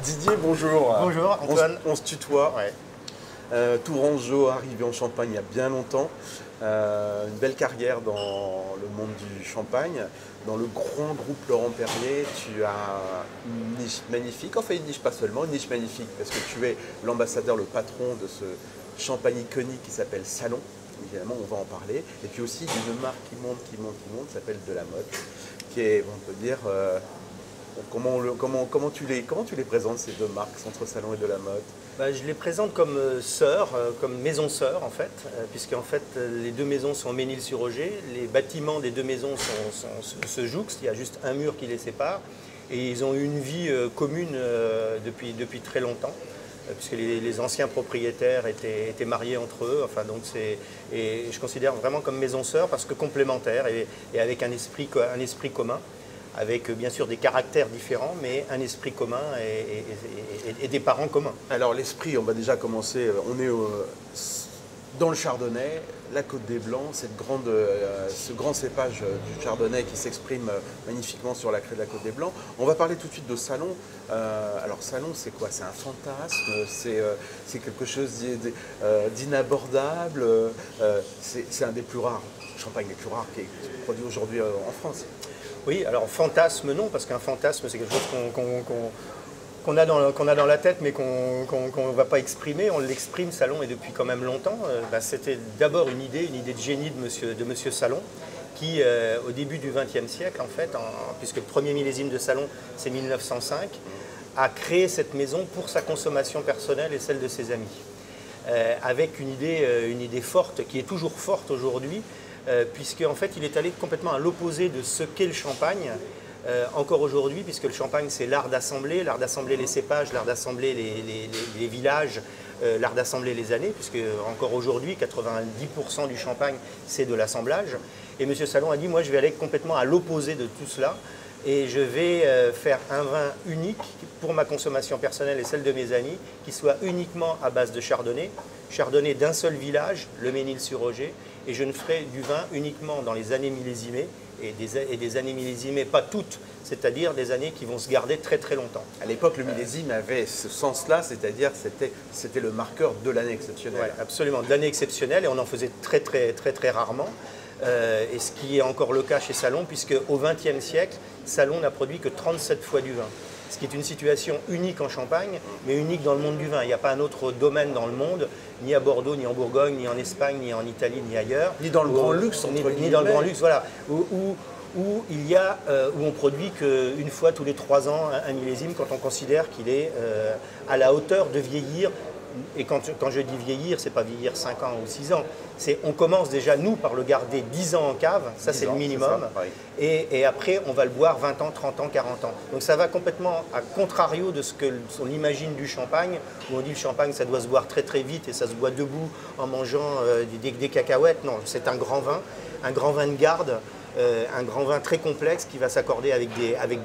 Didier, bonjour. Bonjour Antoine. On se tutoie. Ouais. Tourangeau, arrivé en Champagne il y a bien longtemps. Une belle carrière dans le monde du champagne. Dans le grand groupe Laurent Perrier, tu as une niche magnifique. Enfin, une niche pas seulement, une niche magnifique parce que tu es l'ambassadeur, le patron de ce champagne iconique qui s'appelle Salon. Évidemment, on va en parler. Et puis aussi d'une marque qui monte, qui s'appelle Delamotte, qui est, on peut dire, comment tu les présentes, ces deux marques, Centre Salon et Delamotte? Je les présente comme sœurs, comme maisons sœurs en fait, puisque en fait les deux maisons sont en Ménil-sur-Oger, les bâtiments des deux maisons se jouxtent, il y a juste un mur qui les sépare, et ils ont eu une vie commune depuis très longtemps. Puisque les anciens propriétaires étaient mariés entre eux, enfin, donc et je considère vraiment comme maison sœur parce que complémentaires et avec un esprit commun, avec bien sûr des caractères différents, mais un esprit commun et des parents communs. Alors l'esprit, on va déjà commencer, on est dans le Chardonnay, la Côte des Blancs, ce grand cépage du Chardonnay qui s'exprime magnifiquement sur la craie de la Côte des Blancs. On va parler tout de suite de Salon. Alors Salon, c'est quoi? C'est un fantasme, c'est quelque chose d'inabordable, c'est un des plus rares, champagne les plus rares qui est produit aujourd'hui en France. Oui, alors fantasme non, parce qu'un fantasme c'est quelque chose qu'on a dans la tête mais qu'on ne va pas exprimer. On l'exprime, Salon, et depuis quand même longtemps. C'était d'abord une idée de génie de monsieur Salon, qui au début du XXe siècle, en fait, puisque le premier millésime de Salon c'est 1905, a créé cette maison pour sa consommation personnelle et celle de ses amis. Avec une idée forte, qui est toujours forte aujourd'hui, puisque en fait il est allé complètement à l'opposé de ce qu'est le champagne encore aujourd'hui, puisque le champagne c'est l'art d'assembler les cépages, l'art d'assembler les villages, l'art d'assembler les années, puisque encore aujourd'hui 90% du champagne c'est de l'assemblage. Et M. Salon a dit, moi je vais aller complètement à l'opposé de tout cela, et je vais faire un vin unique pour ma consommation personnelle et celle de mes amis, qui soit uniquement à base de chardonnay d'un seul village, le Ménil-sur-Oger, et je ne ferai du vin uniquement dans les années millésimées, et des années millésimées pas toutes, c'est-à-dire des années qui vont se garder très très longtemps. À l'époque, le millésime avait ce sens-là, c'est-à-dire c'était le marqueur de l'année exceptionnelle. Ouais, absolument, de l'année exceptionnelle, et on en faisait très rarement. Et ce qui est encore le cas chez Salon, puisque au XXe siècle, Salon n'a produit que 37 fois du vin. Ce qui est une situation unique en Champagne, mais unique dans le monde du vin. Il n'y a pas un autre domaine dans le monde, ni à Bordeaux, ni en Bourgogne, ni en Espagne, ni en Italie, ni ailleurs. Ni dans le grand luxe, ni dans le grand luxe, voilà. Où on produit qu'une fois tous les 3 ans un millésime, quand on considère qu'il est à la hauteur de vieillir. Et quand je dis vieillir, c'est pas vieillir 5 ans ou 6 ans. On commence déjà, nous, par le garder 10 ans en cave, ça c'est le minimum. Et après, on va le boire 20 ans, 30 ans, 40 ans. Donc ça va complètement à contrario de ce qu'on imagine du champagne, où on dit le champagne, ça doit se boire très vite et ça se boit debout en mangeant des cacahuètes. Non, c'est un grand vin de garde. Un grand vin très complexe qui va s'accorder avec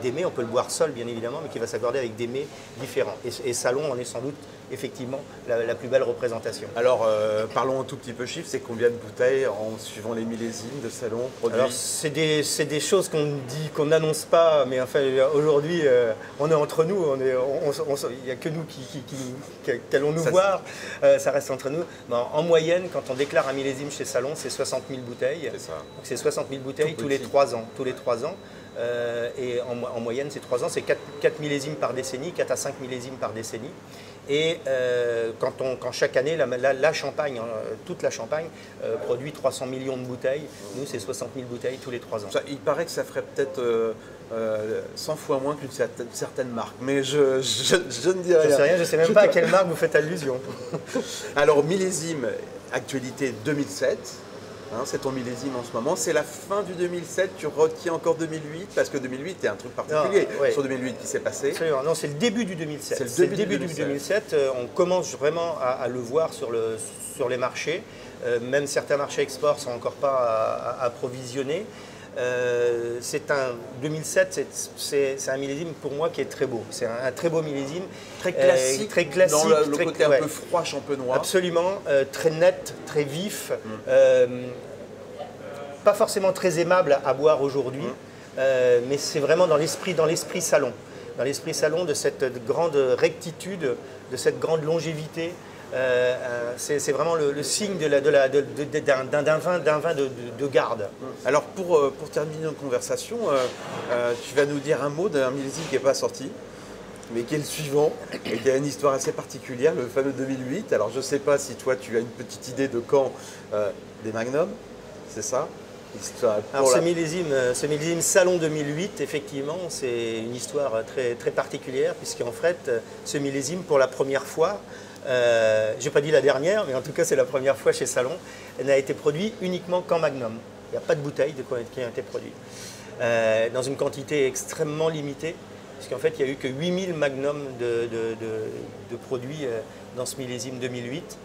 des mets, on peut le boire seul bien évidemment, mais qui va s'accorder avec des mets différents. Et Salon en est sans doute effectivement la plus belle représentation. Alors parlons un tout petit peu chiffres, c'est combien de bouteilles en suivant les millésimes de Salon produits? Alors c'est des choses qu'on n'annonce pas, mais enfin aujourd'hui on est entre nous, il n'y a que nous qui allons nous voir, ça reste entre nous. En moyenne, quand on déclare un millésime chez Salon, c'est 60 000 bouteilles. C'est ça. Donc c'est 60 000 bouteilles tous les 3 ans. Et en moyenne, c'est 3 ans, c'est 4 millésimes par décennie, 4 à 5 millésimes par décennie. Et quand chaque année, la Champagne, toute la Champagne, produit 300 millions de bouteilles, nous, c'est 60 000 bouteilles tous les 3 ans. Il paraît que ça ferait peut-être 100 fois moins qu'une certaine marque, mais je ne dis rien. Je ne sais rien, je ne sais même pas à quelle marque vous faites allusion. Alors, millésime, actualité 2007. C'est ton millésime en ce moment. C'est la fin du 2007, tu retiens encore 2008, parce que 2008, il y a un truc particulier sur 2008 qui s'est passé. Absolument. Non, c'est le début du 2007. C'est le début du 2007. On commence vraiment à le voir sur les marchés. Même certains marchés export ne sont encore pas approvisionnés. 2007, c'est un millésime pour moi qui est très beau. C'est un très beau millésime. Très classique, dans le côté un peu froid, champenois. Absolument, très net, très vif. Pas forcément très aimable à boire aujourd'hui, mais c'est vraiment dans l'esprit Salon. salon de cette grande rectitude, de cette grande longévité. C'est vraiment le signe d'un vin de garde. Alors pour terminer notre conversation, tu vas nous dire un mot d'un millésime qui n'est pas sorti, mais qui est le suivant, et qui a une histoire assez particulière, le fameux 2008. Alors je ne sais pas si toi tu as une petite idée de quand des Magnum, c'est ça? Alors ce millésime Salon 2008, effectivement, c'est une histoire très, très particulière, puisqu'en fait, ce millésime, pour la première fois, je n'ai pas dit la dernière, mais en tout cas c'est la première fois chez Salon, n'a été produit uniquement qu'en Magnum. Il n'y a pas de bouteille qui a été produite. Dans une quantité extrêmement limitée, puisqu'en fait il n'y a eu que 8000 Magnum de produits dans ce millésime 2008.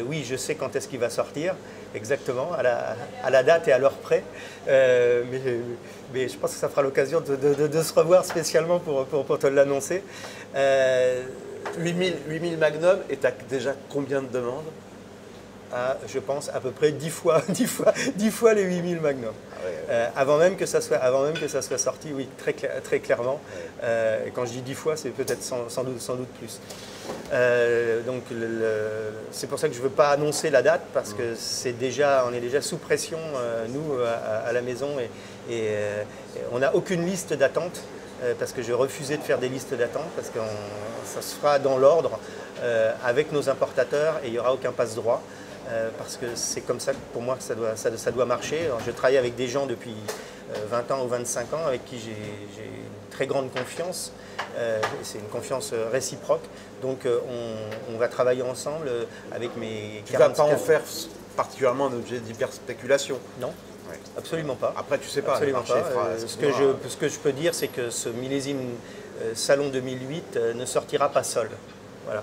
Oui, je sais quand est-ce qu'il va sortir, exactement, à la date et à l'heure près. Mais je pense que ça fera l'occasion de se revoir spécialement pour te l'annoncer. 8000 Magnum, et tu as déjà combien de demandes? Je pense à peu près 10 fois les 8000 Magnum. Ah ouais. Avant même que ça soit sorti, oui, très clairement. Ouais. Quand je dis 10 fois, c'est peut-être sans doute plus. Donc c'est pour ça que je ne veux pas annoncer la date, parce que on est déjà sous pression, nous, à la maison, et on n'a aucune liste d'attente, parce que j'ai refusé de faire des listes d'attente, parce que ça se fera dans l'ordre avec nos importateurs, et il n'y aura aucun passe-droit. Parce que c'est comme ça que pour moi que ça doit marcher. Alors, je travaille avec des gens depuis 20 ans ou 25 ans avec qui j'ai une très grande confiance. C'est une confiance réciproque. Donc on va travailler ensemble avec mes 40 ans. Tu ne vas pas en faire particulièrement un objet d'hyper-spéculation? Non, ouais. Absolument pas. Après, tu sais pas. Absolument pas. Ce que je peux dire, c'est que ce millésime Salon 2008 ne sortira pas seul. Voilà.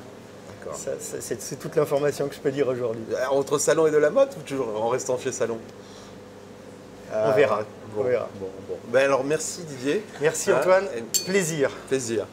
C'est toute l'information que je peux dire aujourd'hui. Entre Salon et de la mode, ou toujours en restant chez Salon? On verra. Bon. Ben alors merci Didier. Merci Antoine, plaisir. Plaisir.